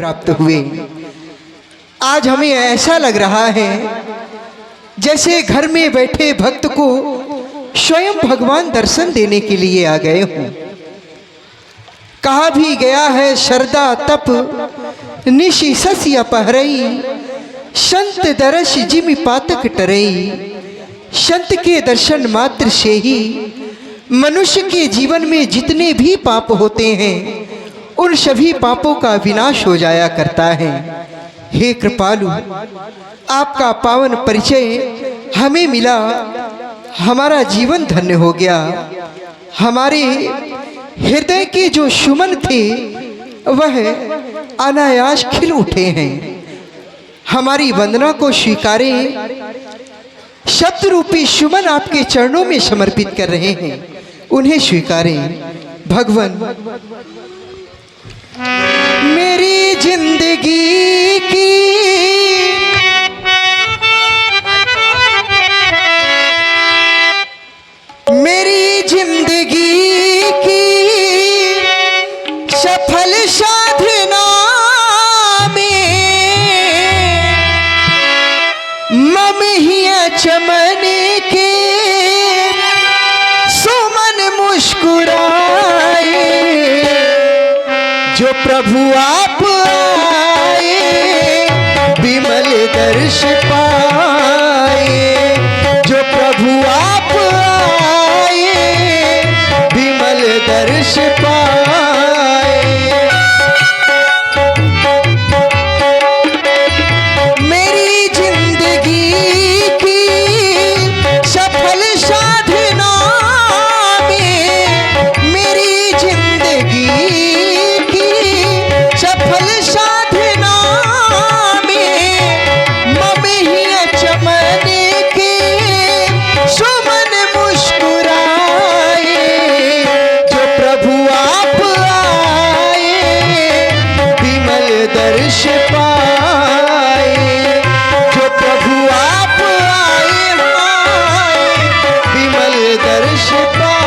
प्राप्त हुए। आज हमें ऐसा लग रहा है जैसे घर में बैठे भक्त को स्वयं भगवान दर्शन देने के लिए आ गए हों। कहा भी गया है श्रद्धा तप निशि ससी अपहरई, संत दर्श जिमि पातक टरई। संत के दर्शन मात्र से ही मनुष्य के जीवन में जितने भी पाप होते हैं उन सभी पापों का विनाश हो जाया करता है। हे कृपालु, आपका पावन परिचय हमें मिला, हमारा जीवन धन्य हो गया। हमारे हृदय के जो सुमन थे वह अनायास खिल उठे हैं। हमारी वंदना को स्वीकारें। शब्द रूपी सुमन आपके चरणों में समर्पित कर रहे हैं, उन्हें स्वीकारें। भगवान, मेरी जिंदगी की सफल साधना में मम हिया चमन के सुमन मुस्कुराए। जो प्रभु आप आए विमल दर्श पाए। जो प्रभु आप आए विमल दर्श पाए। मेरी जिंदगी की सफल साधना में, मेरी जिंदगी की सफल साधना में मम हिया चमन के सुमन मुस्कुराए। जो प्रभु आप आए विमल दर्श पाए। जो प्रभु आप आए विमल दर्श पाए।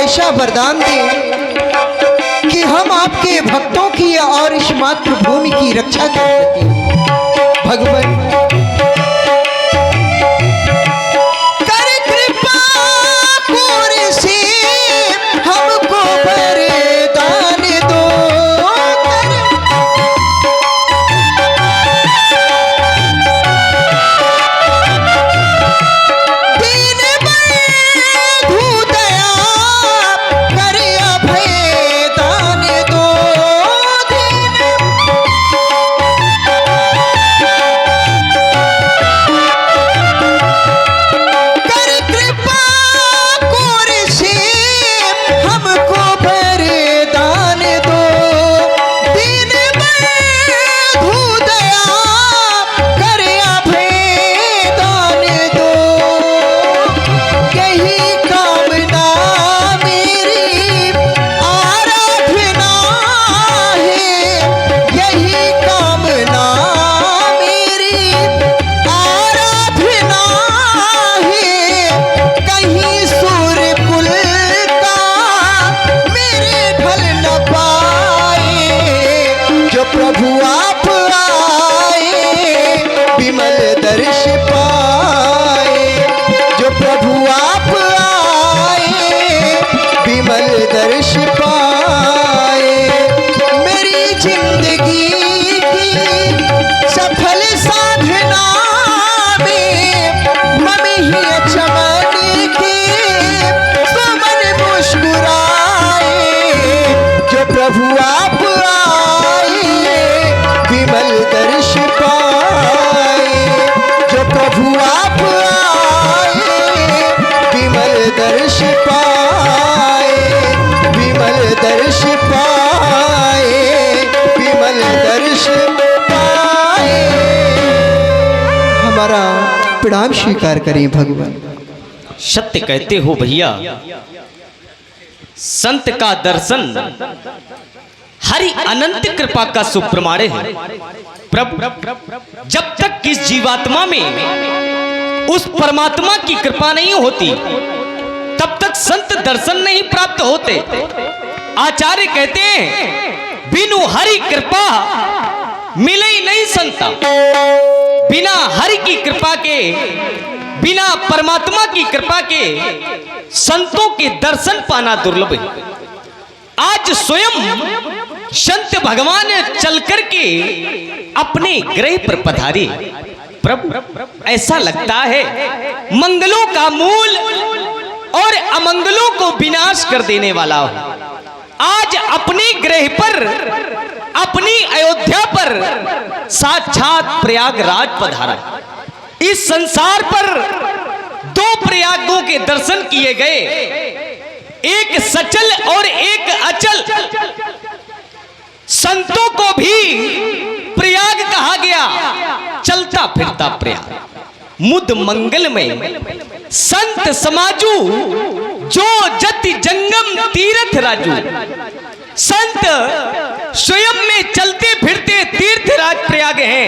ऐसा वरदान दें कि हम आपके भक्तों की और इस मातृभूमि की रक्षा कर सकें। भगवान कर कृपा पूरी से हमको वरदान दो। दीन बंधु दया कर अभय दान दो। कर कृपा कोर से हमको वरदान दो। दीन बंधु दया कर अभय दान दो। यही कामना मेरी आराधना है। यही कामना मेरी आराधना है। कहीं सूर्य कुल का मेरे ढल न पाए। जो प्रभु आप आए विमल दर्श पाए। जो प्रभु आप आए विमल दर्श पाए। मेरी जिंदगी की सफल साधना में मम ही चमन के सुमन मुस्कुराए। जो प्रभु आप आए विमल दर्श पाए। जो प्रभु आप आए विमल दर्श पाए। विमल दर्श पाए। विमल दर्श पाए। हमारा प्रणाम स्वीकार करें भगवान। सत्य कहते हो भैया, संत का दर्शन हरि अनंत कृपा का सुप्रमाण है। प्रभु जब तक किस जीवात्मा में उस परमात्मा की कृपा नहीं होती तब तक संत दर्शन नहीं प्राप्त होते। आचार्य कहते हैं बिनु हरि कृपा मिले ही नहीं संता। बिना हरि की कृपा के, बिना परमात्मा की कृपा के संतों के दर्शन पाना दुर्लभ है। आज स्वयं संत भगवान चल करके अपने गृह पर पधारे। प्रभु ऐसा लगता है मंगलों का मूल और अमंगलों को विनाश कर देने वाला हो। आज अपने गृह पर, अपनी अयोध्या पर साक्षात प्रयागराज पधारा। इस संसार पर दो प्रयागों के दर्शन किए गए, एक सचल और एक अचल। संतों को भी प्रयाग कहा गया, चलता फिरता प्रयाग। मुद मंगल में संत समाजू जो जति जंगम तीर्थ राजू। संत स्वयं में चलते फिरते तीर्थराज प्रयाग है,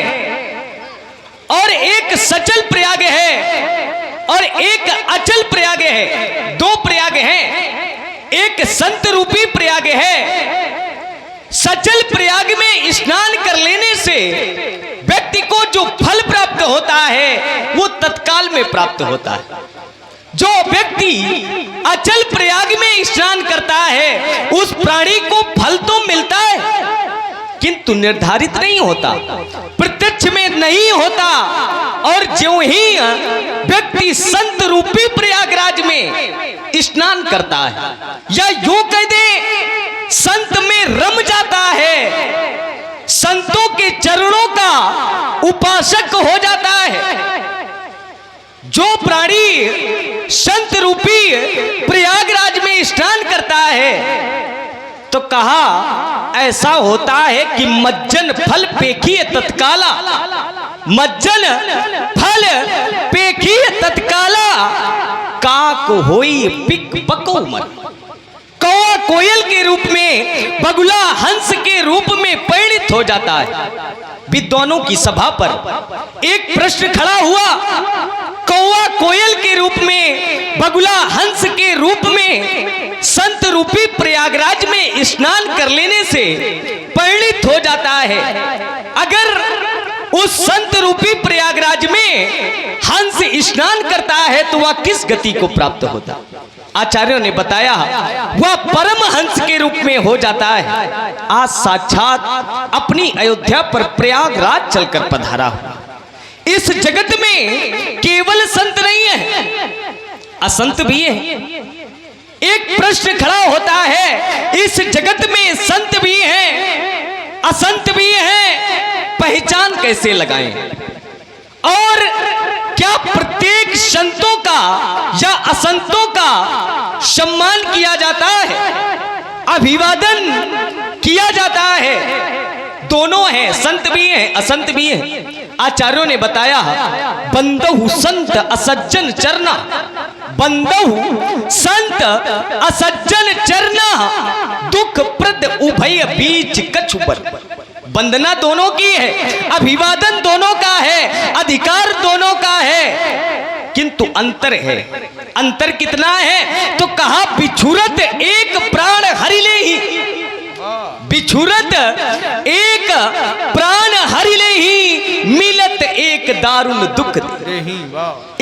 और एक सचल प्रयाग है और एक अचल प्रयाग है। दो प्रयाग हैं। एक संत रूपी प्रयाग है। सचल प्रयाग में स्नान कर लेने से व्यक्ति को जो फल प्राप्त होता है वो तत्काल में प्राप्त होता है। जो व्यक्ति अचल प्रयाग में स्नान करता है उस प्राणी को फल तो मिलता है किंतु निर्धारित नहीं होता, प्रत्यक्ष में नहीं होता। और ज्यों ही व्यक्ति संत रूपी प्रयागराज में स्नान करता है या यूं कह दे संत में रम जाता है, संतों के चरणों का उपासक हो जाता है। जो प्राणी संत रूपी प्रयागराज में स्नान करता है तो कहा ऐसा होता है कि मज्जन फल पेखिए तत्काला। मज्जन फल पेखिए तत्काला। काक होई पिक पको मन। कौवा कोयल के रूप में, बगुला हंस के रूप में परिणित हो जाता है। विद्वानों की सभा पर एक प्रश्न खड़ा हुआ। कौवा कोयल के रूप में, बगुला हंस के रूप में संत रूपी प्रयागराज में स्नान कर लेने से परिणित हो जाता है। अगर उस संत रूपी प्रयागराज में हंस स्नान करता है तो वह किस गति को प्राप्त होता? आचार्यों ने बताया वह परम हंस के रूप में हो जाता है। आज साक्षात अपनी अयोध्या पर प्रयागराज चलकर पधारा हुआ। इस जगत में केवल संत नहीं है, असंत भी है। एक प्रश्न खड़ा होता है, इस जगत में संत भी हैं, असंत भी हैं, पहचान कैसे लगाएं? और क्या प्रत्येक संतों का या असंतों का सम्मान किया जाता है, अभिवादन किया जाता है? दोनों हैं, संत भी हैं, असंत भी हैं। आचार्यों ने बताया बंदहु संत असज्जन चरना, बंदहु संत असज्जन चरना, दुख प्रद उभय बीच कछुबर। वंदना दोनों की है, अभिवादन दोनों का है, अधिकार दोनों का है, किंतु अंतर है। अंतर कितना है? तो कहा बिछुरत एक प्राण हरि ले ही, बिछुरत एक प्राण हरि ले ही, मिलत एक दारुण दुख।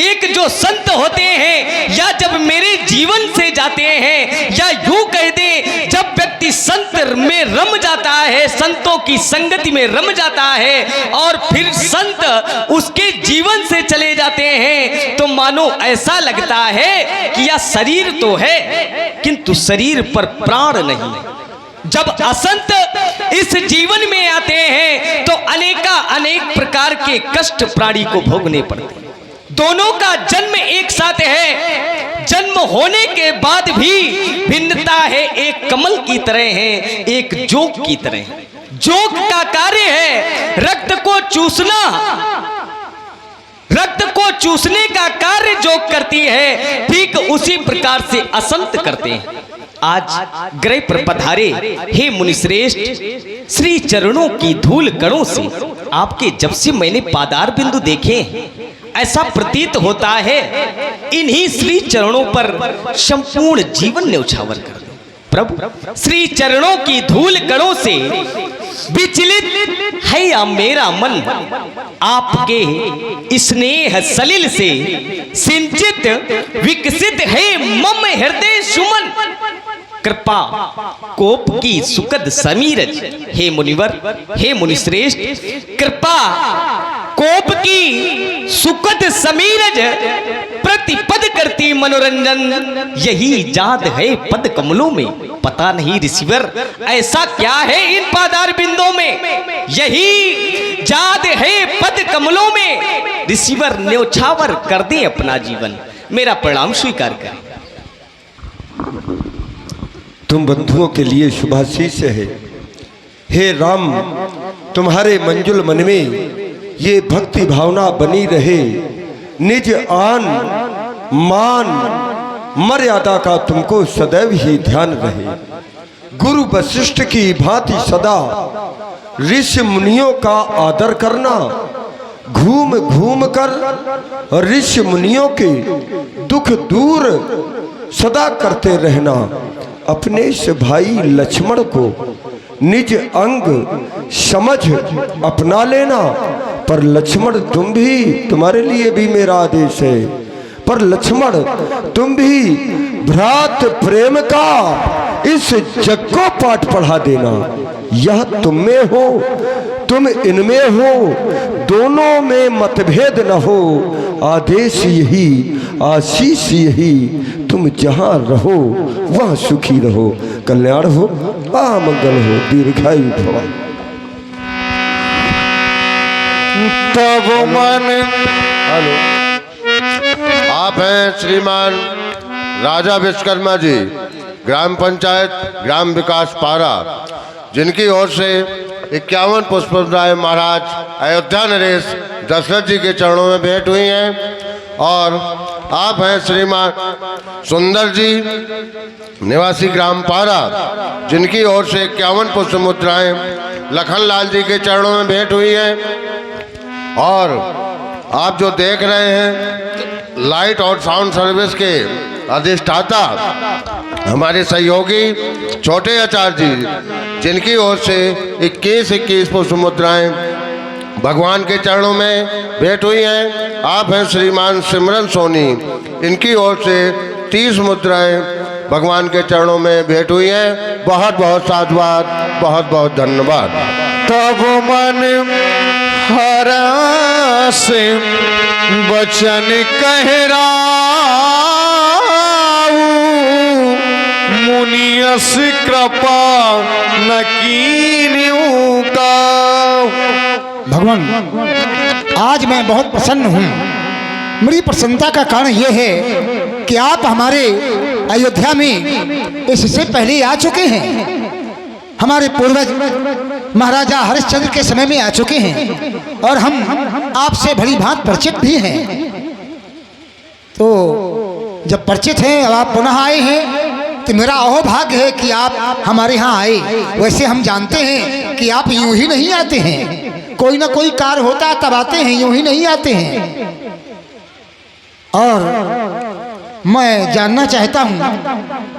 एक जो संत होते हैं या जब मेरे जीवन से जाते हैं, या यूं कह दे जब व्यक्ति संत में रम जाता है, संतों की संगति में रम जाता है और फिर संत उसके जीवन से चले जाते हैं, तो मानो ऐसा लगता है कि यह शरीर तो है किंतु शरीर पर प्राण नहीं। जब असंत इस जीवन में आते हैं तो अनेक प्रकार के कष्ट प्राणी को भोगने पड़ते हैं। दोनों का जन्म एक साथ है, जन्म होने के बाद भी भिन्नता है। एक कमल की तरह है, एक जोक की तरह है। जोक का कार्य है रक्त को चूसना, रक्त को चूसने का कार्य जोक करती है, ठीक उसी प्रकार से असंत करते हैं। आज गृह पर पधारे हे मुनिश्रेष्ठ, श्री चरणों की धूल कणों से आपके जब से मैंने पादार बिंदु देखे, ऐसा प्रतीत होता है इन्हीं श्री चरणों पर संपूर्ण जीवन न्यौछावर कर दो। प्रभु श्री चरणों की धूल कणों से विचलित है या मेरा मन, आपके स्नेह सलिल से सिंचित विकसित है मम हृदय सुमन। कृपा कोप की सुखद समीरज, हे मुनिवर, हे मुनिश्रेष्ठ, कृपा कोप की सुखद समीरज प्रतिपद करती मनोरंजन, यही जाद है पद कमलों में। पता नहीं ऋषिवर ऐसा क्या है इन पादार बिंदों में, यही जाद है पद कमलों में। ऋषिवर न्यौछावर कर दे अपना जीवन, मेरा प्रणाम स्वीकार करें। तुम बंधुओं के लिए शुभाशीष है। हे राम, तुम्हारे मंजुल मन में ये भक्ति भावना बनी रहे, निज आन मान मर्यादा का तुमको सदैव ही ध्यान रहे। गुरु वशिष्ठ की भांति सदा ऋषि मुनियों का आदर करना, घूम घूम कर ऋषि मुनियों के दुख दूर सदा करते रहना। अपने से भाई लक्ष्मण को निज अंग समझ अपना लेना। पर लक्ष्मण तुम भी, तुम्हारे लिए भी मेरा आदेश है, पर लक्ष्मण तुम भी भ्रात प्रेम का इस जग को पाठ पढ़ा देना। यह तुम में हो, तुम इनमें हो, दोनों में मतभेद न हो। आदेश यही, आशीष यही, तुम जहाँ रहो वहाँ सुखी रहो, कल्याण हो, मंगल हो, दीर्घायु भव। तब मन हेलो, आप हैं श्रीमान राजा विश्वकर्मा जी, ग्राम पंचायत ग्राम विकास पारा, जिनकी ओर से 51 पुष्पराय महाराज अयोध्या नरेश दशरथ जी के चरणों में भेंट हुई हैं। और आप हैं श्रीमान सुंदर जी निवासी ग्राम पारा, जिनकी ओर से 51 पुष्प मुद्राएं लखनलाल जी के चरणों में भेंट हुई हैं। और आप जो देख रहे हैं लाइट और साउंड सर्विस के अधिष्ठाता हमारे सहयोगी छोटे आचार्य जी, जिनकी ओर से 21 पुष्प मुद्राएं भगवान के चरणों में भेंट हुई हैं। आप हैं श्रीमान सिमरन सोनी, इनकी ओर से 30 मुद्राएं भगवान के चरणों में भेंट हुई हैं। बहुत बहुत साधुवाद, बहुत बहुत धन्यवाद। तब मन हरस बचन कहराऊ, मुनियस कृपा न कीन्यू का। भगवान, आज मैं बहुत प्रसन्न हूँ। मेरी प्रसन्नता का कारण यह है कि आप हमारे अयोध्या में इससे पहले आ चुके हैं। हमारे पूर्वज महाराजा हरिश्चंद्र के समय में आ चुके हैं और हम आपसे भली भांति परिचित भी हैं। तो जब परिचित हैं और आप पुनः आए हैं तो मेरा अहोभाग्य है कि आप हमारे यहाँ आए। वैसे हम जानते हैं कि आप यूं ही नहीं आते हैं, कोई ना कोई कार्य होता है तब आते हैं, यूं ही नहीं आते हैं। और मैं जानना चाहता हूं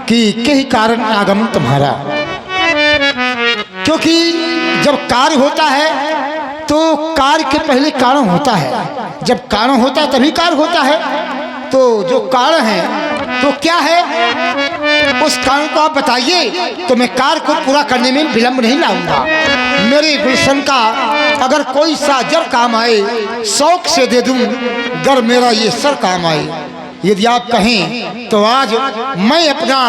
कि किस कारण आगमन तुम्हारा, क्योंकि जब कार्य होता है तो कार्य के पहले कारण होता है। जब कारण होता है तभी कार्य होता है। तो जो कारण है तो क्या है, उस कारण को आप बताइए तो मैं कार्य को पूरा करने में विलंब नहीं लाऊंगा। मेरे गुलशन का अगर कोई सा जर काम आए शौक से दे दूं, गर मेरा ये सर काम आए। यदि आप कहें तो आज मैं अपना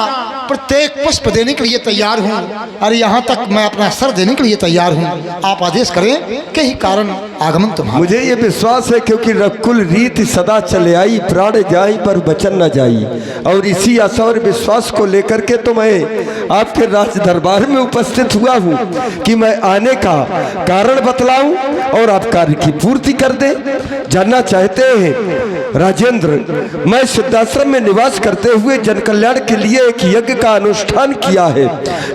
प्रत्येक पुष्प देने के लिए तैयार हूँ और यहाँ तक मैं अपना सर देने के लिए तैयार हूँ। आप आदेश करें कि ही कारण आगमन तुम्हारा। मुझे ये विश्वास है क्योंकि रकुल रीति सदा चले आई, प्राण जाई पर वचन न जाई। और इसी आशा और विश्वास को लेकर के तो मैं आपके राज दरबार में उपस्थित हुआ हूँ कि मैं आने का कारण बतलाऊं और आप कार्य की पूर्ति कर दे। जानना चाहते हैं राजेंद्र, मैं सिद्धाश्रम में निवास करते हुए जन कल्याण के लिए एक यज्ञ का अनुष्ठान किया है,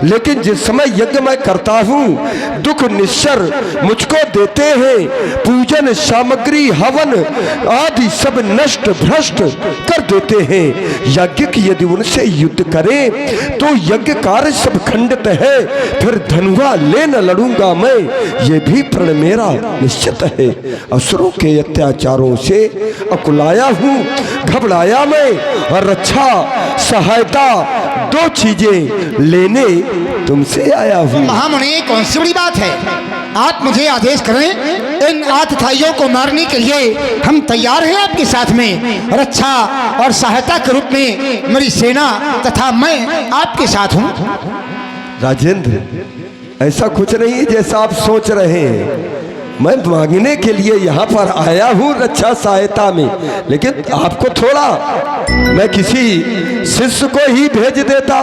लेकिन जिस समय यज्ञ मैं करता हूँ दुख निश्चर मुझको देते हैं। पूजन सामग्री हवन आदि सब नष्ट भ्रष्ट कर देते हैं। यज्ञ की यदि उनसे युद्ध करें तो यज्ञ कार्य सब खंडित है, फिर धनुआ ले न लड़ूंगा मैं, ये भी प्रण मेरा निश्चित है। असुरों के अत्याचारों से अकुलाया हूँ, घबराया मैं, और रक्षा सहायता दो चीजें लेने तुमसे आया हूँ। महामुनि, कौन सी बड़ी बात है? आप मुझे आदेश करें, इन आतताइयों को मारने के लिए हम तैयार हैं आपके साथ में। रक्षा और सहायता के रूप में मेरी सेना तथा मैं आपके साथ हूँ। राजेंद्र, ऐसा कुछ नहीं जैसा आप सोच रहे हैं। मैं मांगने के लिए यहाँ पर आया हूँ रक्षा सहायता में, लेकिन आपको थोड़ा मैं किसी शिष्य को ही भेज देता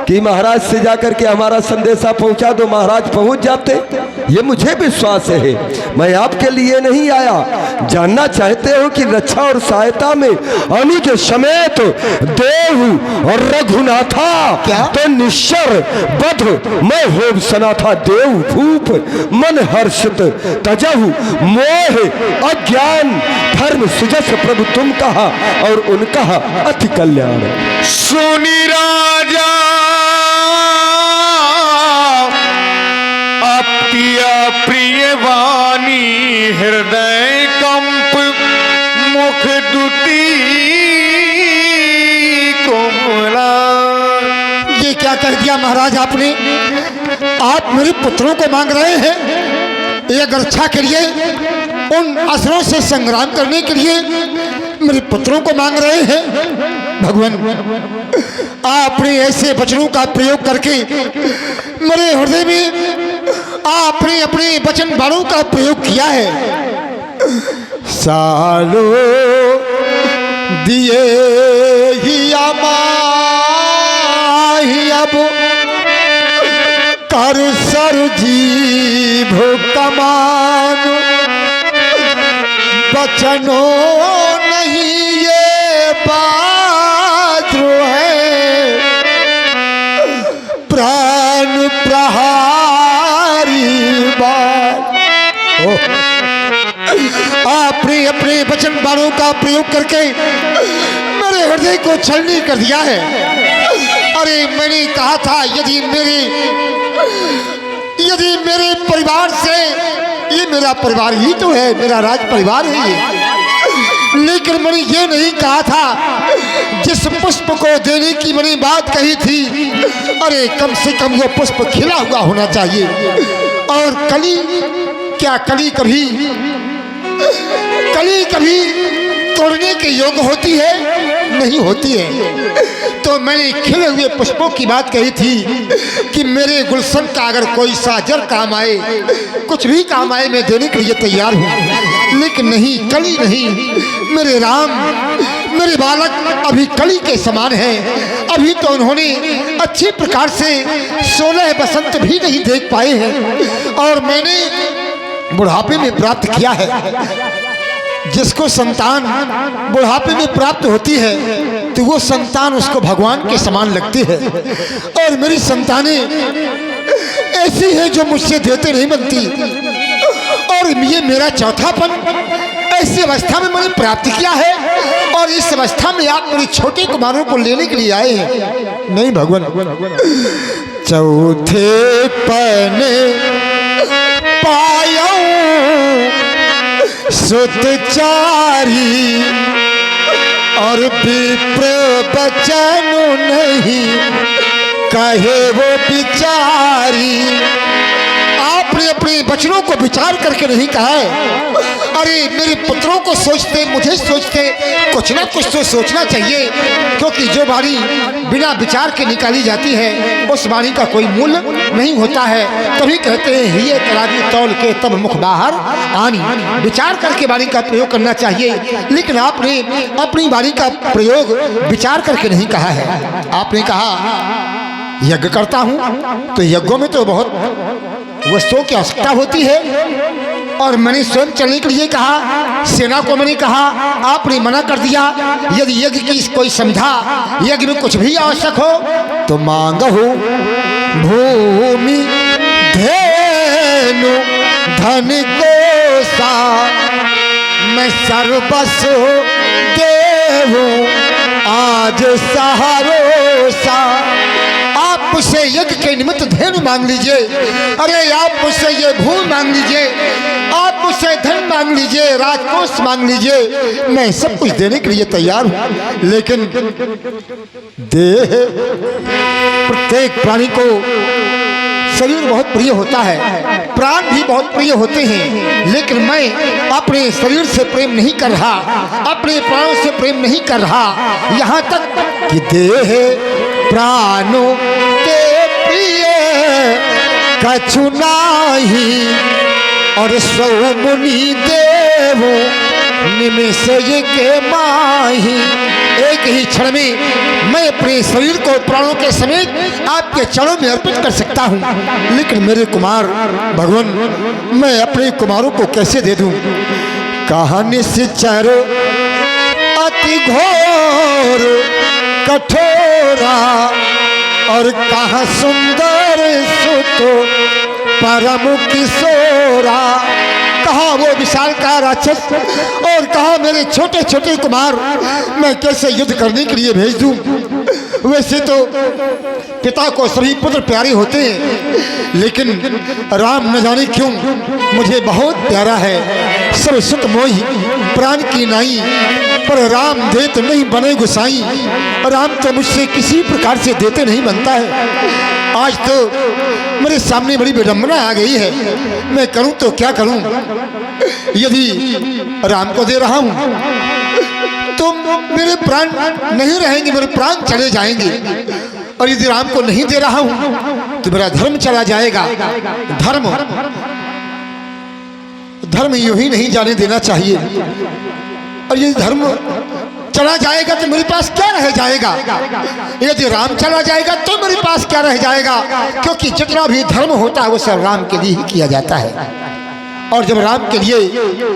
कि महाराज से जाकर के हमारा संदेशा पहुँचा दो, महाराज पहुँच जाते। ये मुझे विश्वास है, मैं आपके लिए नहीं आया। जानना चाहते हो कि रक्षा और सहायता में अनुज समेत देव और रघुनाथा तो निश्चर बध मैं होम सना था। देव भूप मन हर्षित तजहु मोह अज्ञान धर्म सुजस प्रभु तुम कहा और उनका अति कल्याण। सुनी राजा अप्रिय प्रिय वाणी, हृदय कंप मुख दुती कोमला। ये क्या कह दिया महाराज आपने? आप मेरे पुत्रों को मांग रहे हैं एक रक्षा के लिए, उन असुरों से संग्राम करने के लिए मेरे पुत्रों को मांग रहे हैं। भगवान, आपने ऐसे वचनों का प्रयोग करके मेरे हृदय में आपने अपने वचन बाणों का प्रयोग किया है। सालो दिए ही अमाही अब कर सर जीभ कमान, बचनो नहीं ये प्रहारी बार। आपने अपने वचन बाणों का प्रयोग करके मेरे हृदय को छलनी कर दिया है। अरे मैंने कहा था यदि मेरे परिवार से, ये मेरा परिवार ही तो है, मेरा राज परिवार है ये, लेकिन मैंने ये नहीं कहा था जिस पुष्प को देने की मैंने बात कही थी, अरे कम से कम वो पुष्प खिला हुआ होना चाहिए। और कली, क्या कली कभी तोड़ने के योग्य होती है? नहीं होती है। तो मैंने खिले हुए पुष्पों की बात कही थी कि मेरे गुलशन का अगर कोई साजर काम आए, कुछ भी काम आए, मैं देने के लिए तैयार हूँ। लेकिन नहीं, कली नहीं। मेरे राम, मेरे बालक अभी कली के समान हैं। अभी तो उन्होंने अच्छी प्रकार से 16 बसंत भी नहीं देख पाए हैं, और मैंने बुढ़ापे में प्राप्त किया है। जिसको संतान बुढ़ापे में प्राप्त होती है तो वो संतान उसको भगवान के समान लगती है। और मेरी संतानें ऐसी है जो मुझसे देते नहीं बनती, और ये मेरा चौथापन ऐसी अवस्था में मैंने प्राप्त किया है। और इस अवस्था में आप मेरे छोटे कुमारों को लेने के लिए आए हैं। नहीं भगवान, चौथे पने पाया सुतचारी और विप्र बचन नहीं कहे वो बिचारी। आपने अपने वचनों को विचार करके नहीं कहा है। अरे मेरे पुत्रों को सोचते, मुझे सोचते, कुछ ना कुछ तो सोचना चाहिए, क्योंकि जो वाणी बिना विचार के निकाली जाती है उस वाणी का कोई मूल्य नहीं होता है। तभी कहते हैं हिये तराजू तौल के तब मुख बाहर आनी। विचार करके वाणी का प्रयोग करना चाहिए, लेकिन आपने अपनी वाणी का प्रयोग विचार करके नहीं कहा है। आपने कहा यज्ञ करता हूं, तो यज्ञों में तो बहुत वस्तुओं की आवश्यकता होती है, और मैंने स्वयं चलने के लिए कहा। सेना को मैंने कहा, आपने मना कर दिया। यदि यज्ञ की कोई समझा, यज्ञ में कुछ भी आवश्यक हो तो मांगहु भूमि धेनु धन कोसा, मैं सर्वस्व देहूं आज सहारोसा। आप मुझसे यज्ञ के निमित्त धेनु मांग लीजिए, अरे आप मुझसे ये भूमि मांग लीजिए, आप मुझसे धन मांग लीजिए, राजकोष मांग लीजिए, मैं सब कुछ देने के लिए तैयार हूं। लेकिन देह, प्रत्येक प्राणी को शरीर बहुत प्रिय होता है, प्राण भी बहुत प्रिय होते हैं, लेकिन मैं अपने शरीर से प्रेम नहीं कर रहा, अपने प्राणों से प्रेम नहीं कर रहा। यहाँ तक कि देह प्राणों के प्रिय कछु नाही, और सौ मुनि देवो निमिष के माही। एक ही क्षण में मैं अपने शरीर को प्राणों के समेत आपके चरणों में अर्पित कर सकता हूँ, लेकिन मेरे कुमार भगवान, मैं अपने कुमारों को कैसे दे दूँ? कहानी से चारो अति घोर कठोरा, और कहा सुंदर सुतो परम किशोरा। कहा वो विशाल का राक्षस, और कहा मेरे छोटे छोटे कुमार मैं कैसे युद्ध करने के लिए भेज दूं? वैसे तो पिता को सभी पुत्र प्यारे होते हैं, लेकिन राम न जाने क्यों मुझे बहुत प्यारा है। सब सुत मोही प्राण की नाई, पर राम देत नहीं बने गुसाई। राम तो मुझसे किसी प्रकार से देते नहीं बनता है। आज तो मेरे सामने बड़ी विडंबना आ गई है, मैं करूं तो क्या करूं? यदि राम को दे रहा हूं तो मेरे प्राण नहीं रहेंगे, मेरे प्राण चले जाएंगे, और यदि राम को नहीं दे रहा हूं तो मेरा धर्म चला जाएगा। धर्म यूं ही नहीं जाने देना चाहिए, और यदि धर्म चला जाएगा तो मेरे पास क्या रह जाएगा? यदि राम चला जाएगा तो मेरे पास क्या रह जाएगा? क्योंकि जितना भी धर्म होता है वो सब राम के लिए ही किया जाता है, और जब राम के लिए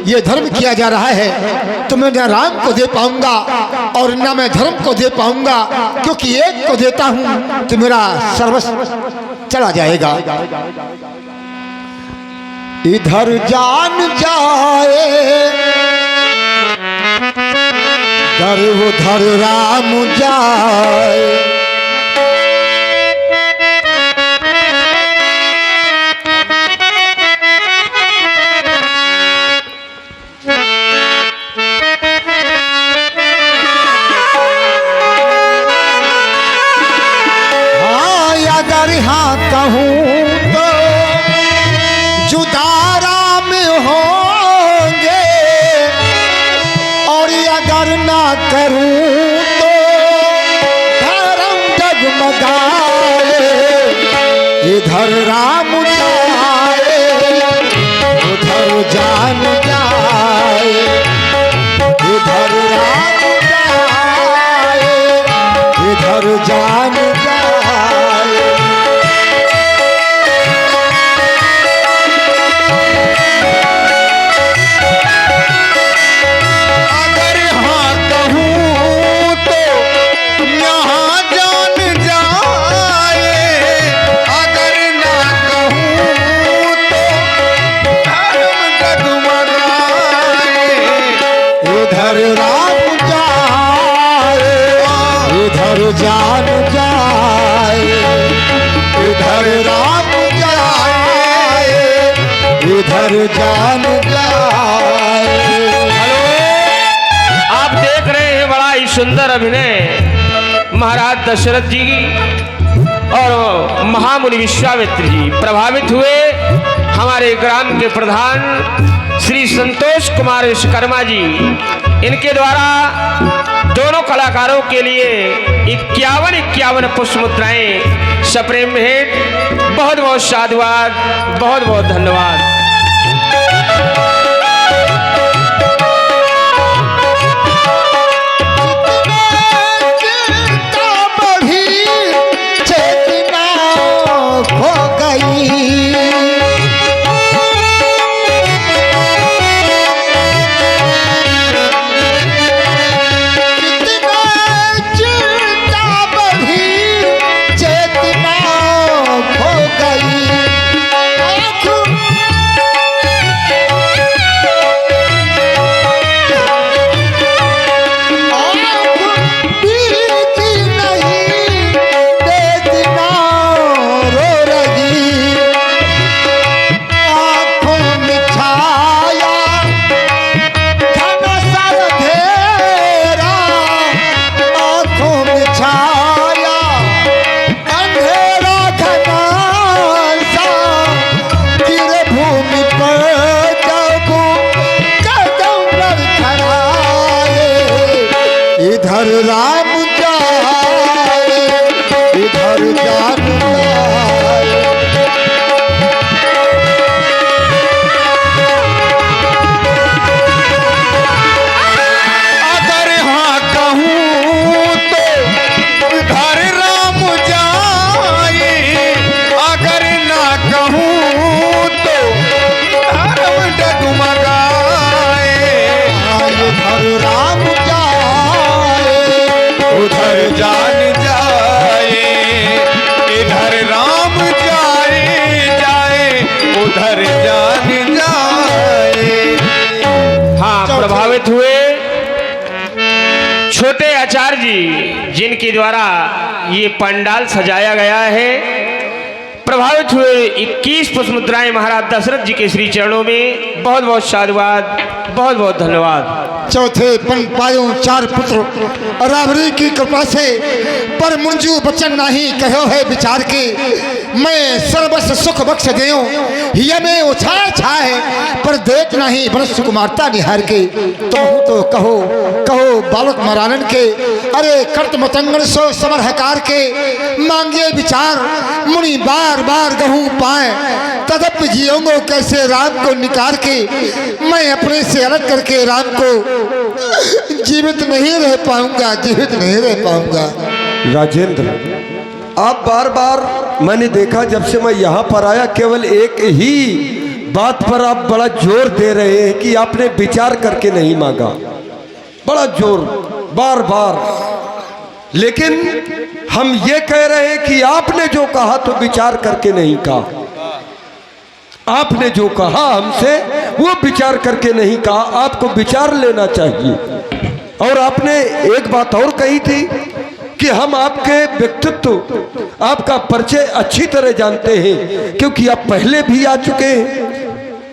ये धर्म किया जा रहा है तो मैं न राम को दे पाऊंगा और न मैं धर्म को दे पाऊंगा, क्योंकि एक को देता हूं तो मेरा सर्वस्व चला जाएगा। इधर जान जाए दर उधर राम जाए। अगर हाँ कहूँ तो जुदारा में होंगे और अगर ना करूँ तो धर्म जगमगाए। इधर राम जाए उधर जान जाए। इधर राम जाए इधर जान जाए। जान जाए इधर राम जाए इधर जान जाए। हेलो, आप देख रहे हैं बड़ा ही सुंदर अभिनय महाराज दशरथ जी और महामुनि विश्वामित्र जी प्रभावित हुए। हमारे ग्राम के प्रधान श्री संतोष कुमार विश्वकर्मा जी, इनके द्वारा दोनों कलाकारों के लिए 51 पुष्प मुद्राएं सप्रेम भेंट। बहुत बहुत साधुवाद, बहुत बहुत धन्यवाद। इधर राम जाए इधर जान जाए। अगर हाँ कहूँ तो इधर राम जाए अगर ना कहूँ तो धर्म डगमगाए। इधर राम उधर जान जाए इधर राम जाए उधर जान जाए। हाँ, प्रभावित हुए छोटे आचार्य जी, जिनके द्वारा ये पंडाल सजाया गया है। प्रभावित हुए 21 पुष्प मुद्राएं महाराज दशरथ जी के श्री चरणों में। बहुत बहुत साधुवाद, बहुत बहुत धन्यवाद। चौथे पन पायो 4 पुत्र रावरी की कृपा से पर मुंजू बचन नहीं कहो है विचार के। मैं सर्वस्व सुख बख्श देऊं ये में उछाए छाए पर देख नहीं बन सुकुमारता निहार के। तो कहो कहो बालक महारानन के अरे कर्त मतंगन सो समर हकार के। मांगे विचार मुनि बार बार गहूँ पाए तदप जियोंगो कैसे राम को निकार के। मैं अपने से अलग करके राम को जीवित नहीं रह पाऊंगा, जीवित नहीं रह पाऊंगा। राजेंद्र, आप बार बार मैंने देखा जब से मैं यहाँ पर आया केवल एक ही बात पर आप बड़ा जोर दे रहे हैं कि आपने विचार करके नहीं मांगा। बड़ा जोर बार बार, लेकिन हम ये कह रहे हैं कि आपने जो कहा तो विचार करके नहीं कहा। आपने जो कहा हमसे वो विचार करके नहीं कहा, आपको विचार लेना चाहिए। और आपने एक बात और कही थी कि हम आपके व्यक्तित्व, आपका परिचय अच्छी तरह जानते हैं क्योंकि आप पहले भी आ चुके हैं।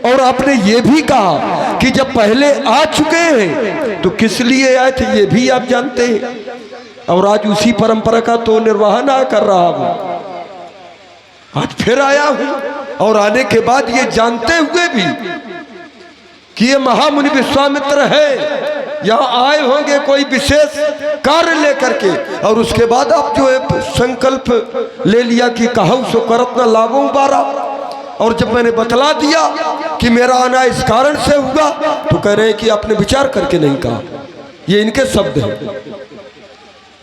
और आपने ये भी कहा कि जब पहले आ चुके हैं तो किस लिए आए थे ये भी आप जानते हैं। और आज उसी परंपरा का तो निर्वाह ना कर रहा हूं, आज फिर आया हूं और आने के बाद ये जानते हुए भी कि ये महामुनि विश्वामित्र है, यहाँ आए होंगे कोई विशेष कार्य लेकर के, और उसके बाद आप जो है संकल्प ले लिया कि कहूँ सो करत न लाभों बारा। और जब मैंने बतला दिया कि मेरा आना इस कारण से हुआ तो कह रहे हैं कि आपने विचार करके नहीं कहा। ये इनके शब्द हैं,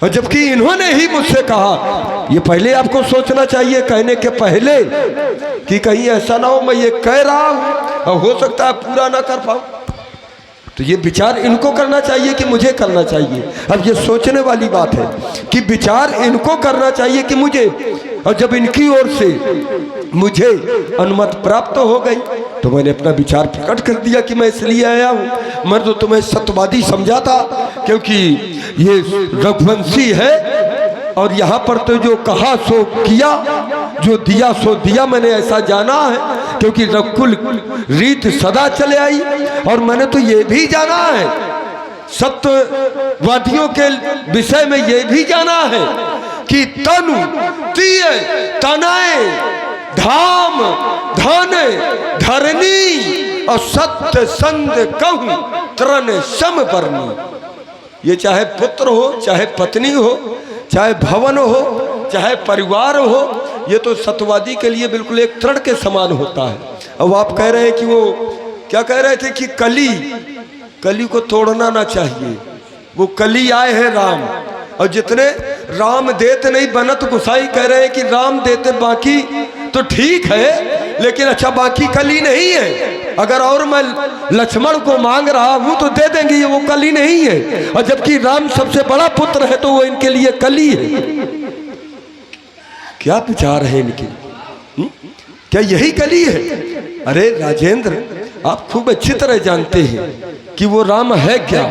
और जबकि इन्होंने ही मुझसे कहा। ये पहले आपको सोचना चाहिए कहने के पहले कि कहीं ऐसा ना हो मैं ये कह रहा हूं और हो सकता है पूरा ना कर पाऊं। तो ये विचार इनको करना चाहिए कि मुझे करना चाहिए। अब ये सोचने वाली बात है कि विचार इनको करना चाहिए कि मुझे। और जब इनकी ओर से मुझे अनुमति प्राप्त हो गई तो मैंने अपना विचार प्रकट कर दिया कि मैं इसलिए आया हूँ। मैं तो तुम्हें सत्यवादी समझा था क्योंकि ये रघुवंशी है, और यहाँ पर तो जो कहा सो किया, जो दिया सो दिया, मैंने ऐसा जाना है क्योंकि रघुकुल रीत सदा चले आई। और मैंने तो ये भी जाना है, सत्यवादियों के विषय में ये भी जाना है कि तनु तीय तनाए धाम धन धरनी और सत्य संग कहूं तरण सम बरनी। ये चाहे पुत्र हो, चाहे पत्नी हो, चाहे भवन हो, चाहे परिवार हो, ये तो सत्यवादी के लिए बिल्कुल एक तृण के समान होता है। अब आप कह रहे हैं कि वो क्या कह रहे थे कि कली को तोड़ना ना चाहिए। वो कली आए हैं राम, और जितने राम देते नहीं बनत गुसाई कह रहे हैं कि राम देते बाकी तो ठीक है, लेकिन अच्छा बाकी कली नहीं है। अगर और मैं लक्ष्मण को मांग रहा हूं तो दे देंगे, ये वो कली नहीं है। और जबकि राम सबसे बड़ा पुत्र है तो वो इनके लिए कली है। क्या विचार है इनके? क्या यही कली है? अरे राजेंद्र, आप खूब अच्छी तरह जानते हैं कि वो राम है क्या,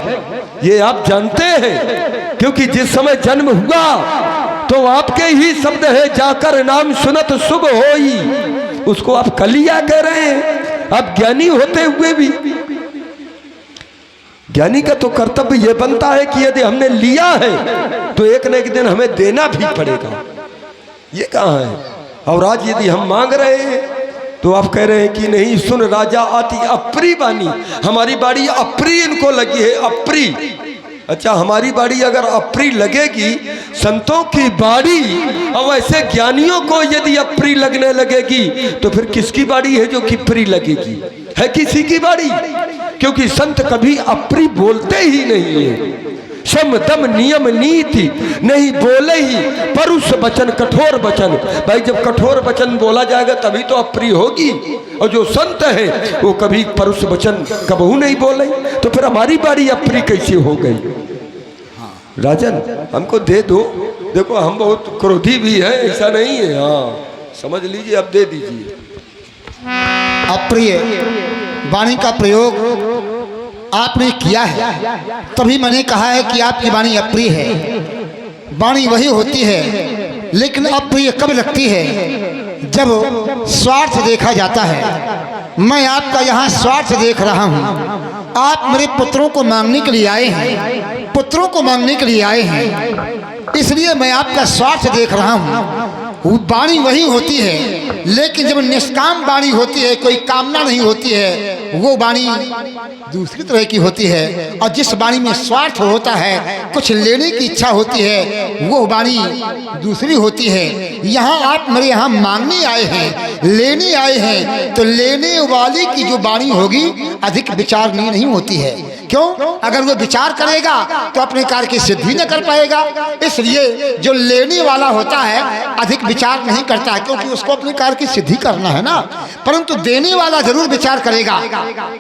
ये आप जानते हैं क्योंकि जिस समय जन्म हुआ तो आपके ही शब्द है जाकर नाम सुनत शुभ होई, उसको आप कलिया कह रहे हैं। आप ज्ञानी होते हुए भी, ज्ञानी का तो कर्तव्य यह बनता है कि यदि हमने लिया है तो एक न एक दिन हमें देना भी पड़ेगा। ये कहाँ है? और आज यदि हम मांग रहे हैं तो आप कह रहे हैं कि नहीं, सुन राजा आती अप्री बानी, हमारी बाड़ी अप्री इनको लगी है, अप्री। अच्छा, हमारी बाड़ी अगर अप्री लगेगी संतों की बाड़ी, और ऐसे ज्ञानियों को यदि अप्री लगने लगेगी तो फिर किसकी बाड़ी है जो कि प्री लगेगी? है किसी की बाड़ी? क्योंकि संत कभी अप्री बोलते ही नहीं है। सम दम नियम नीति नहीं बोले ही परुष वचन कठोर वचन। भाई जब कठोर वचन बोला जाएगा तभी तो अप्रिय होगी, और जो संत है वो कभी परुष वचन कबहू नहीं बोले, तो फिर हमारी बाड़ी अप्रिय कैसे हो गई? राजन, हमको दे दो। देखो हम बहुत क्रोधी भी है, ऐसा नहीं है। हाँ समझ लीजिए, अब दे दीजिए। अप्रिय वाणी का प्रयोग आपने किया है, तभी मैंने कहा है कि आपकी वाणी अप्रिय है। वाणी वही होती है, लेकिन अप्रिय कब लगती है? जब स्वार्थ देखा जाता है। मैं आपका यहाँ स्वार्थ देख रहा हूँ। आप मेरे पुत्रों को मांगने के लिए आए हैं, पुत्रों को मांगने के लिए आए हैं, इसलिए मैं आपका स्वार्थ देख रहा हूँ। वाणी वही होती है, लेकिन जब निष्काम वाणी होती है, कोई कामना नहीं होती है, वो वाणी दूसरी तरह की होती है। और जिस वाणी में स्वार्थ होता है, कुछ लेने की इच्छा होती है, वो वाणी दूसरी होती है। यहाँ आप मेरे यहाँ मांगने आए हैं, लेने आए हैं, तो लेने वाले की जो वाणी होगी अधिक विचारणीय नहीं होती है, क्यों? अगर वो विचार करेगा तो अपने कार्य की सिद्धि न कर पाएगा। इसलिए जो लेने वाला होता है अधिक विचार नहीं करता है, क्योंकि उसको अपने कार्य की सिद्धि करना है ना। परंतु देने वाला जरूर विचार करेगा,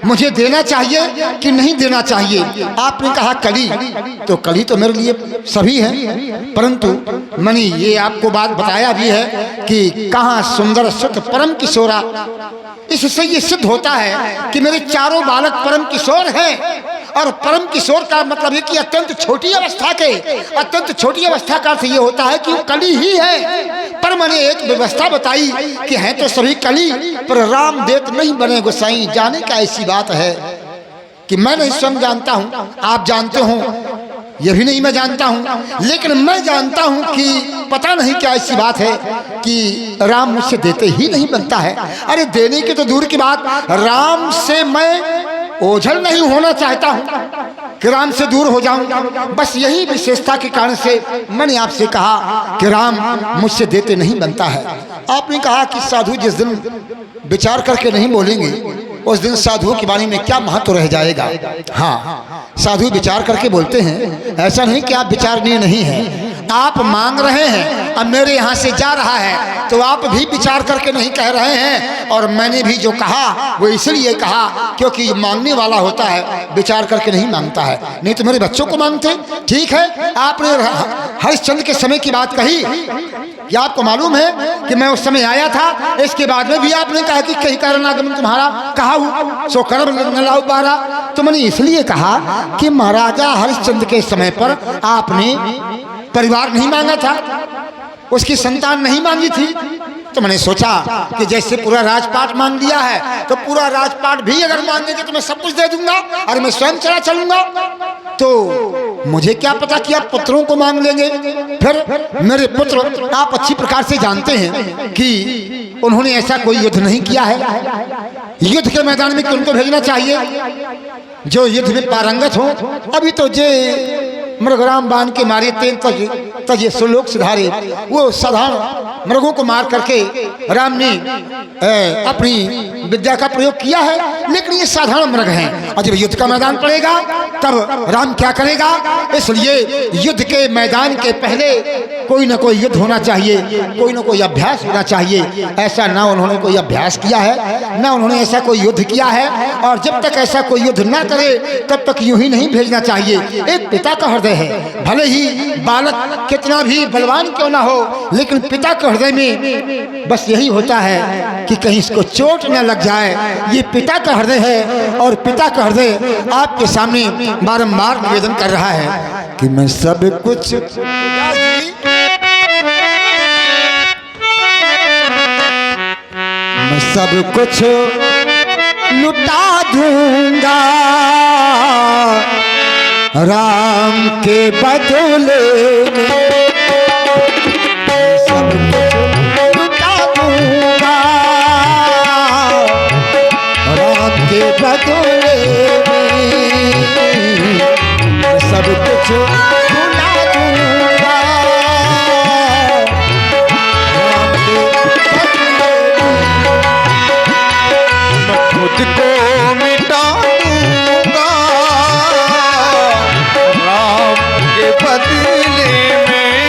मुझे देना चाहिए कि नहीं देना चाहिए। आपने कहा कली, तो कली तो मेरे लिए सभी है, परंतु मैंने ये आपको बात बताया भी है कि कहाँ सुंदर सुत परम किशोरा। इससे ये सिद्ध होता है कि मेरे चारों बालक परम किशोर हैं। और परम किशोर का मतलब है कि अत्यंत छोटी अवस्था के, अत्यंत छोटी अवस्था का अर्थ ये होता है कि वो कली ही है। पर मैंने एक व्यवस्था बताई कि हैं तो सभी कली, पर राम देत नहीं बने गोसाई। जाने का ऐसी बात है कि मैं नहीं स्वयं जानता हूँ, आप जानते हो, यह भी नहीं मैं जानता हूँ, लेकिन मैं जानता हूँ कि पता नहीं क्या ऐसी बात है कि राम मुझसे देते ही नहीं बनता है। अरे देने की तो दूर की बात, राम से मैं ओझल नहीं होना चाहता हूँ कि राम से दूर हो जाऊं। बस यही विशेषता के कारण से मैंने आपसे कहा कि राम मुझसे देते नहीं बनता है। आपने कहा कि साधु जिस दिन विचार करके नहीं बोलेंगे उस दिन साधुओं के बारे में क्या महत्व रह जाएगा। हाँ, साधु विचार करके बोलते हैं, ऐसा नहीं कि आप विचारणीय नहीं हैं। आप मांग रहे हैं, अब मेरे यहाँ से जा रहा है तो आप भी विचार करके नहीं कह रहे हैं। और मैंने भी जो कहा वो इसलिए कहा क्योंकि मांगने वाला होता है, विचार करके नहीं मांगता है। नहीं तो मेरे बच्चों को मांगते। ठीक है, आपने हरिश्चंद्र के समय की बात कही, या आपको मालूम है कि मैं उस समय आया था। इसके बाद में भी आपने कहा कि कहीं कारण आगमन तुम्हारा कहा हूँ सो कर्म न लाओ बारा। तो मैंने इसलिए कहा कि महाराजा हरिश्चंद्र के समय पर आपने परिवार नहीं मांगा था, उसकी संतान नहीं मांगी थी। तो मैंने सोचा कि जैसे पूरा राजपाट मांग लिया है तो पूरा राजपाट भी अगर मांगेंगे तो मैं सब कुछ दे दूंगा और मैं स्वयं चला चलूंगा। तो मुझे क्या पता कि आप पुत्रों को मांग लेंगे। फिर मेरे पुत्र आप अच्छी प्रकार से जानते हैं कि उन्होंने ऐसा कोई युद्ध नहीं किया है। युद्ध के मैदान में उनको भेजना चाहिए जो युद्ध में पारंगत हो। अभी तो जे मृगराम बांध के मारे तेन तजे सुलोक सुधारे, वो साधारण मृगों को मार करके राम ने अपनी विद्या का प्रयोग किया है। लेकिन ये साधारण मृग हैं और जब युद्ध का मैदान पड़ेगा तब राम क्या करेगा। इसलिए युद्ध के मैदान के पहले कोई ना कोई युद्ध होना चाहिए, कोई ना कोई अभ्यास होना चाहिए। ऐसा ना उन्होंने कोई अभ्यास किया है, ना उन्होंने ऐसा कोई युद्ध किया है। और जब तक ऐसा कोई युद्ध ना करे तब तक यूं ही नहीं भेजना चाहिए। एक पिता का हृदय है, भले ही बालक कितना भी बलवान क्यों ना हो, लेकिन पिता के हृदय में बस यही होता है कि कहीं इसको चोट न लग जाए। ये पिता का हृदय है और पिता का हृदय आपके सामने बारंबार निवेदन कर रहा है कि मैं सब कुछ मैं सब कुछ लुटा दूंगा राम के बदले में। सब कुछ लुटा दूंगा राम के बदले में। सब कुछ भुला दूंगा राम के बदले में। मैं खुद को मिटा दूंगा राम के बदले में।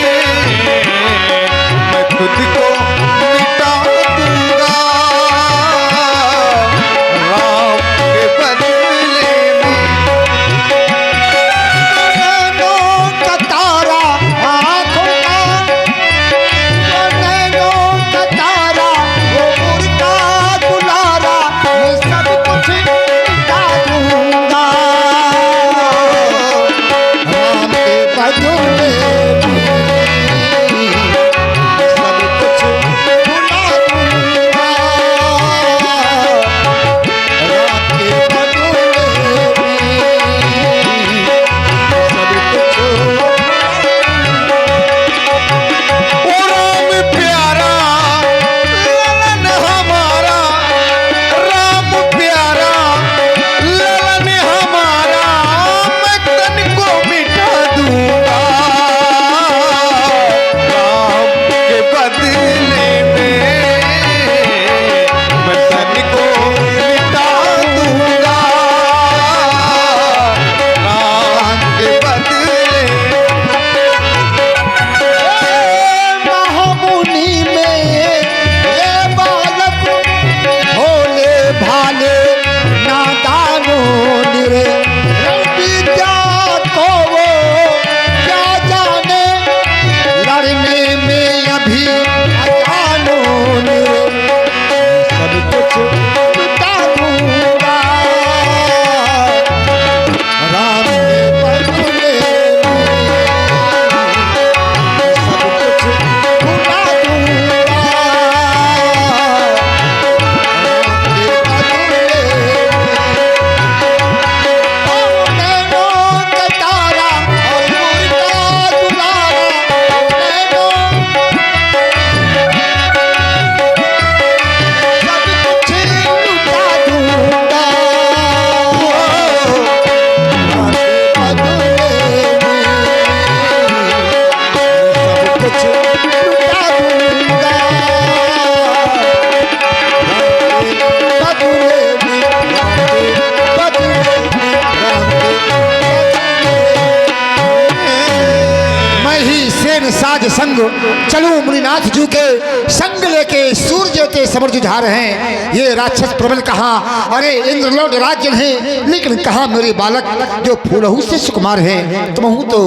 चलूं मुनिनाथ जू के संग लेके सूर्य ते समर जुझार हैं। ये राक्षस प्रबल कहा, अरे इंद्रलोक राज्य है, लेकिन कहा मेरे बालक जो फूलहू से सुकुमार हैं। तुम तो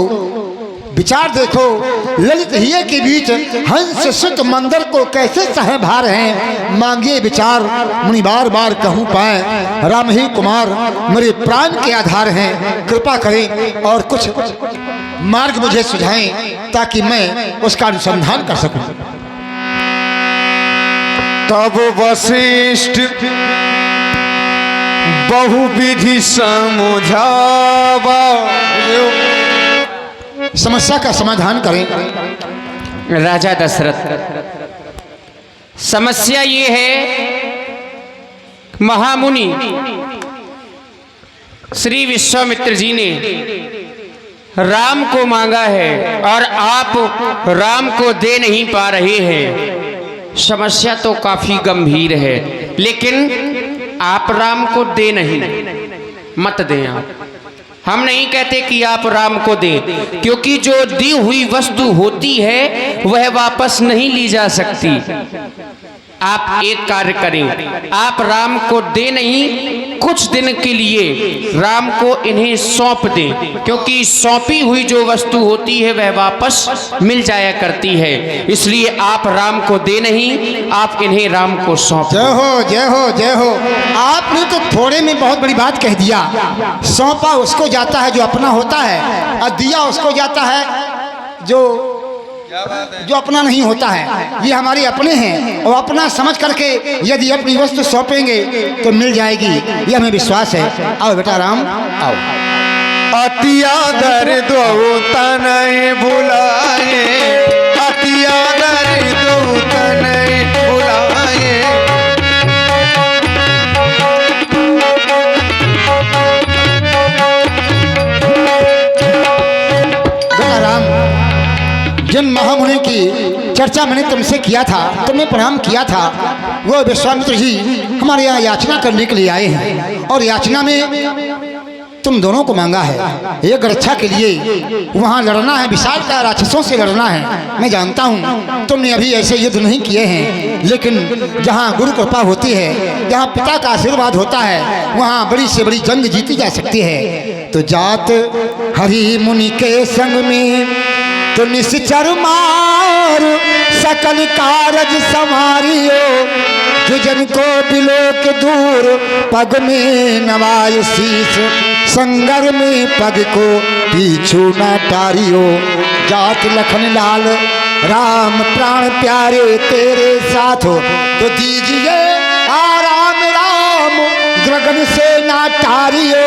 विचार देखो, ललित हिये के बीच हंस सुत मंदिर को कैसे सह भार हैं। मांगिए विचार मुनि बार बार कहूँ पाए, राम ही कुमार मेरे प्राण के आधार हैं। कृपा करें और कुछ मार्ग मुझे सुझाएं ताकि मैं उसका अनुसंधान कर सकूं। तब वशिष्ठ बहुविधि समझावा, समस्या का समाधान करें। राजा दशरथ, समस्या ये है, महामुनि श्री विश्वामित्र जी ने राम को मांगा है और आप राम को दे नहीं पा रहे हैं। समस्या तो काफी गंभीर है, लेकिन आप राम को दे नहीं, मत दें आप। हम नहीं कहते कि आप राम को दें, क्योंकि जो दी हुई वस्तु होती है वह वापस नहीं ली जा सकती। आप एक कार्य करें, आप राम को दे नहीं, कुछ दिन के लिए राम को इन्हें सौंप दें, क्योंकि सौंपी हुई जो वस्तु होती है वह वापस मिल जाया करती है। इसलिए आप राम को दे नहीं, आप इन्हें राम को सौंप। जय हो जय हो जय हो। आपने तो थोड़े में बहुत बड़ी बात कह दिया। सौंपा उसको जाता है जो अपना होता है, और दिया उसको जाता है जो अपना नहीं होता है। ये हमारे अपने हैं, और अपना समझ करके यदि अपनी वस्तु सौंपेंगे तो मिल जाएगी, ये हमें विश्वास है। आओ बेटा राम आओ। अतिया दर्द तनय बुलाए, अतिया दर्द तनय बुलाए। बेटा राम, जिन महामुनि की चर्चा मैंने तुमसे किया था, तुमने प्रणाम किया था, वो विश्वामित्र जी हमारे यहाँ याचना करने के लिए आए हैं। और याचना में तुम दोनों को मांगा है। एक रक्षा के लिए वहाँ लड़ना है, विशाल का राक्षसों से लड़ना है। मैं जानता हूँ तुमने अभी ऐसे युद्ध नहीं किए हैं, लेकिन जहाँ गुरु कृपा होती है, जहाँ पिता का आशीर्वाद होता है, वहाँ बड़ी से बड़ी जंग जीती जा सकती है। तो जात हरि मुनि के संग में तो निश्चर मार सकल कारज समारियो, दुजन को बिलोक दूर पग में नवाय शीश, संगर में पग को पीछू न टारियो। जात लखन लाल राम प्राण प्यारे तेरे साथ हो, तो दीजिए आराम राम द्रगन से ना टारियो।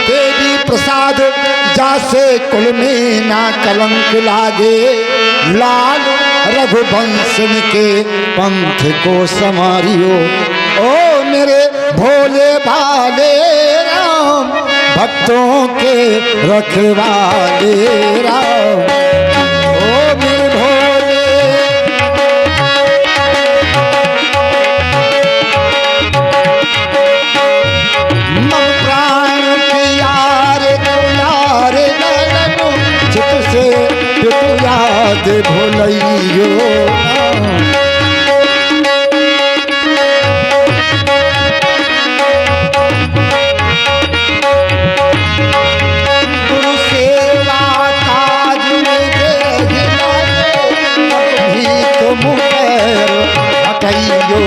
देवी प्रसाद जासे कुल में ना कलंक लागे, लाल रघुवंश के पंथ को समारियो। ओ मेरे भोले भाले राम, भक्तों के रखवाले राम। ओ मेरे भोले, मम प्राण प्यारे दुलारे ललन, चित से पितु याद भोलैयो। गुरु सेवा काज में देहि लागे, अभी तो मुहर हटैयो।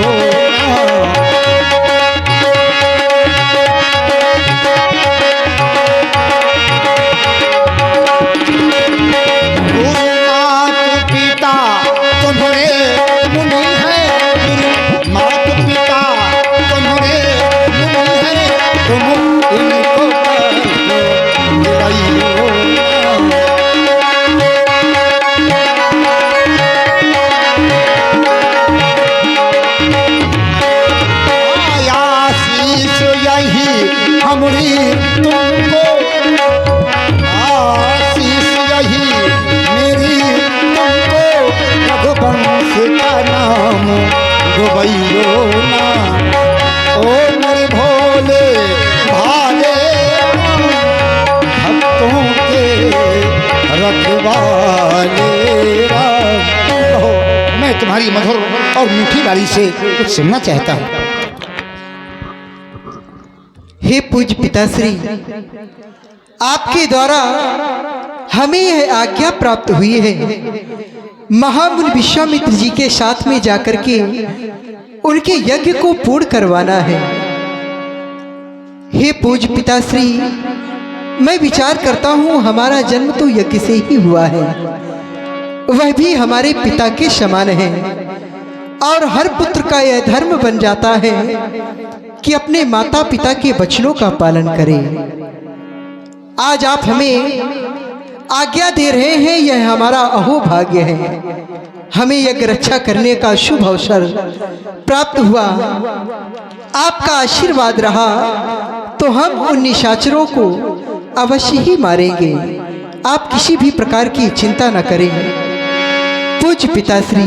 कहो, मैं तुम्हारी मधुर और मीठी वाणी से कुछ सुनना चाहता हूँ। हे पूज्य पिताश्री, आपके द्वारा हमें यह आज्ञा प्राप्त हुई है महामुनि विश्वामित्र जी के साथ में जाकर के उनके यज्ञ को पूर्ण करवाना है। हे पूज्य पिताश्री, मैं विचार करता हूँ हमारा जन्म तो यज्ञ से ही हुआ है, वह भी हमारे पिता के समान है, और हर पुत्र का यह धर्म बन जाता है कि अपने माता पिता के वचनों का पालन करे। आज आप हमें आज्ञा दे रहे हैं, यह हमारा अहोभाग्य है। हमें यज्ञ रक्षा करने का शुभ अवसर प्राप्त हुआ, आपका आशीर्वाद रहा तो हम उन निशाचरों को अवश्य ही मारेंगे। आप किसी भी प्रकार की चिंता न करें पूज्य पिताश्री।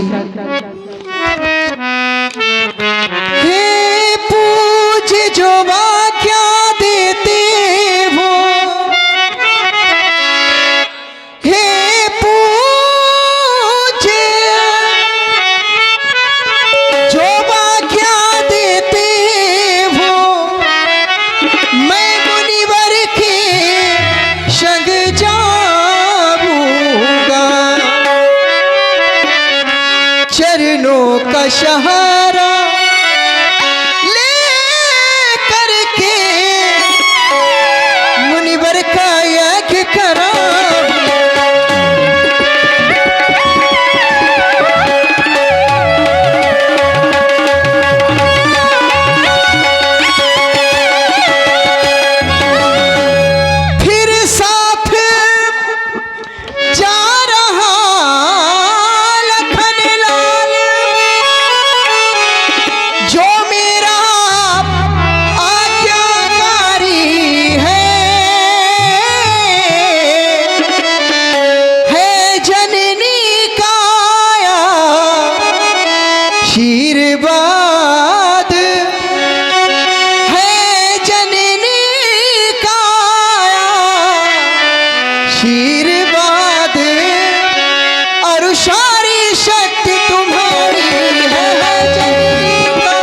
हे पूज्य जो वाक्या देते हो, हे पूज्य जो वाक्या देते हो, मैं मुनिवर के संग जाऊंगा, चरणों का सहारा ले करके मुनिवर का यज्ञ करा। फिर साथ जा रहा लखन लाल, जो मेरा आज्ञाकारी है जननी काया शीरबाद, है जननी काया शीरबाद, और सारी शक्ति तुम्हारी है जननी का।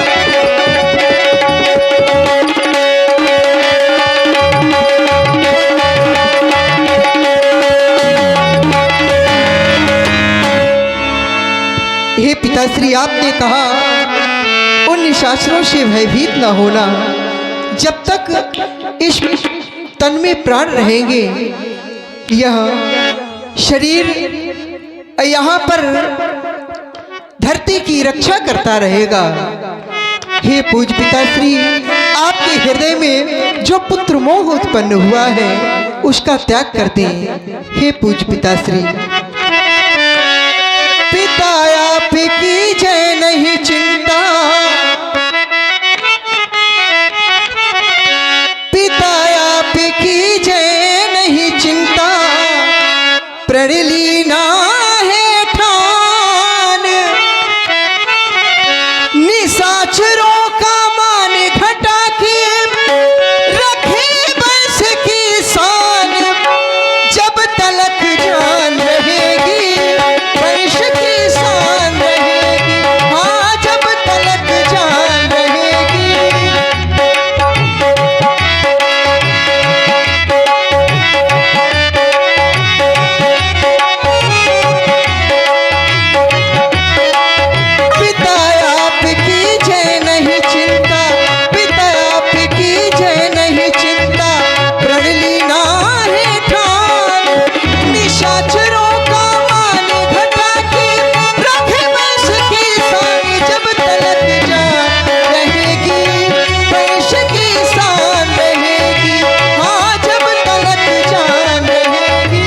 हे पिताश्री, आपने कहा उन निशाचरों से भयभीत न होना। जब तक इस तन में प्राण रहेंगे, यह शरीर यहाँ पर धरती की रक्षा करता रहेगा। हे पूज्य पिताश्री, आपके हृदय में जो पुत्र मोह उत्पन्न हुआ है उसका त्याग कर दें। हे पूज्य पिताश्री, पिता आपकी जय नहीं चिंता, पिता आपकी जय नहीं चिंता, प्रण लीना है ठान, निशाचरों का मान घटा के रखे बंश की शान, जब तलक जान रहेगी वंश की शान रहेगी, हाँ जब तलक जान रहेगी। पिता आपकी जय नहीं चिंता, पिता आपकी जय नहीं चिंता, प्रण लीना है ठान, निशाचरों का मान घटा के रखे वंश की शान, जब तलक जान रहेगी वंश की शान रहेगी, हाँ जब तलक जान रहेगी।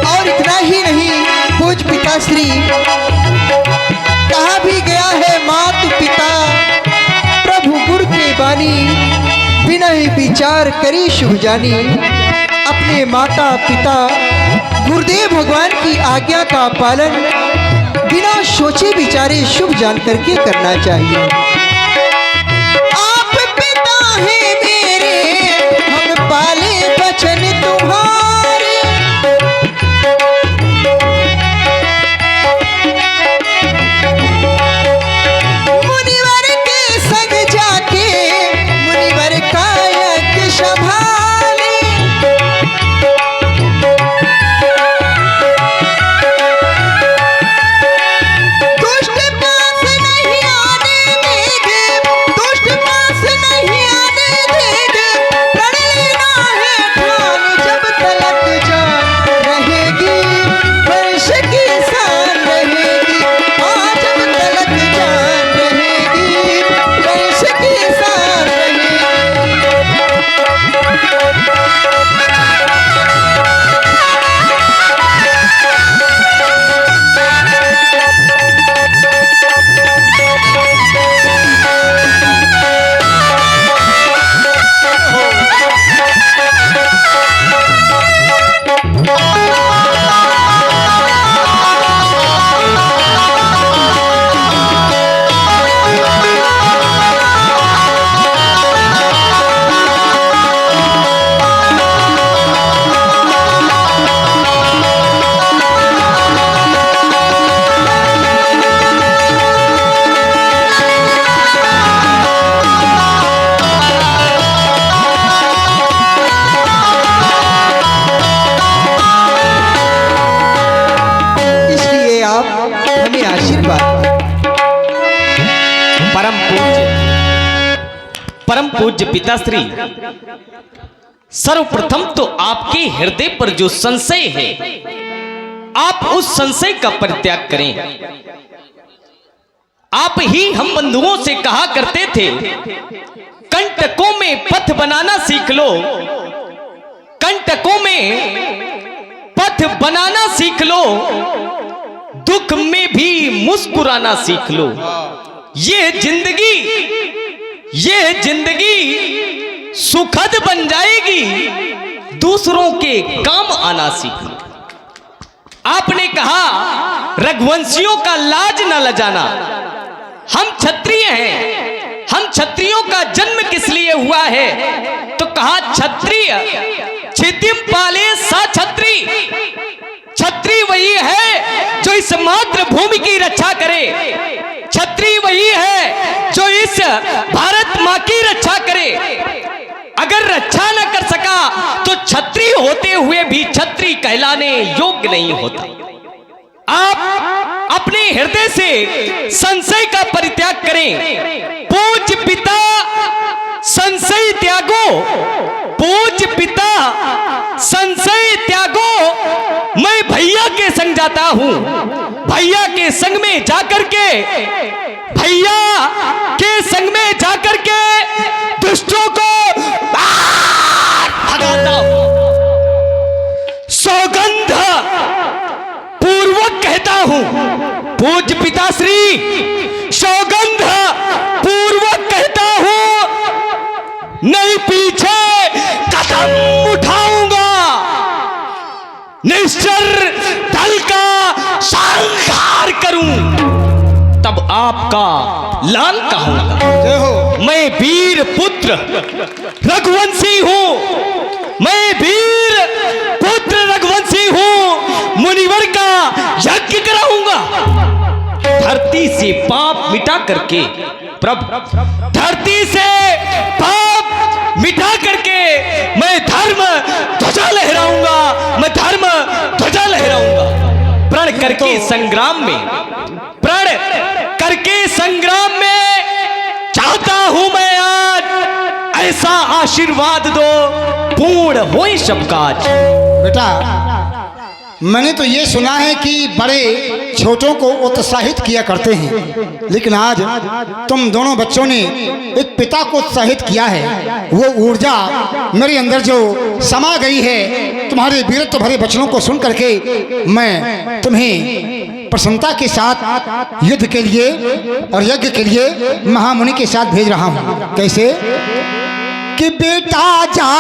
और इतना ही नहीं पूज्य पिताश्री, कहा भी गया है मात पिता प्रभु गुरु के बानी, बिना नहीं विचार करी शुभ जानी, अपने माता पिता गुरुदेव भगवान की आज्ञा का पालन बिना सोचे विचारे शुभ जान करके करना चाहिए। आप पिता हैं मेरे, हम पाले बचन तुम्हारे, मुनिवर के संग जाके मुनिवर का यज्ञ संभाले। दुष्ट पास नहीं आने देंगे, दुष्ट पास नहीं आने देंगे, प्रण लेना है ठान जब तलक जान रहेगी, वंश की शान रहेगी। हाँ, जब तलक जान रहेगी, वंश की शान रहेगी। इसलिए आप हमें आशीर्वाद परम पूज्य पिताश्री, सर्वप्रथम तो आपके हृदय पर जो संशय है, आप उस संशय का परित्याग करें। आप ही हम बंधुओं से कहा करते थे, कंटकों में पथ बनाना सीख लो, कंटकों में पथ बनाना सीख लो, दुख में भी मुस्कुराना सीख लो। ये जिंदगी सुखद बन जाएगी, दूसरों के काम आना सीख लो। आपने कहा रघुवंशियों का लाज न लजाना, हम क्षत्रिय हैं, हम क्षत्रियों का जन्म किस लिए हुआ है? तो कहा क्षत्रिय क्षितिम पाले सा छत्री, छत्री वही है जो इस मातृभूमि की रक्षा करे, छत्री वही है जो इस भारत माँ की रक्षा करे। अगर रक्षा न कर सका तो छत्री होते हुए भी छत्री कहलाने योग्य नहीं होता। आप अपने हृदय से संशय का परित्याग करें। पूज्य पिता संशय त्यागो, पूज्य पिता संशय त्यागो। मैं भैया के संग जाता हूं, भैया के संग में जाकर के, भैया के संग में जाकर के दुष्टों को भगाता हूं। सौगंध पूर्वक कहता हूं, पूज्य पिताश्री, सौगंध पूर्वक कहता हूं, नहीं पीछे कदम उठाऊंगा, निश्चर दल का संहार करूं, तब आपका लाल कहूंगा। मैं वीर पुत्र रघुवंशी हूं, मैं वीर पुत्र रघुवंशी हूं, मुनिवर का यज्ञ कराऊंगा। धरती से पाप मिटा करके प्रभु, धरती से पाप मिटा करके मैं धर्म ध्वजा लहराऊंगा, मैं धर्म ध्वजा लहराऊंगा। प्रण करके संग्राम में, प्रण करके संग्राम में चाहता हूं मैं आज ऐसा आशीर्वाद दो, पूर्ण होए सब काज। बेटा, मैंने तो ये सुना है कि बड़े छोटों को उत्साहित किया करते हैं, लेकिन आज तुम दोनों बच्चों ने एक पिता को उत्साहित किया है। वो ऊर्जा मेरे अंदर जो समा गई है तुम्हारे वीरत्व भरे वचनों को सुन करके, मैं तुम्हें प्रसन्नता के साथ युद्ध के लिए और यज्ञ के लिए महामुनि के साथ भेज रहा हूँ। कैसे? कि बेटा जाओ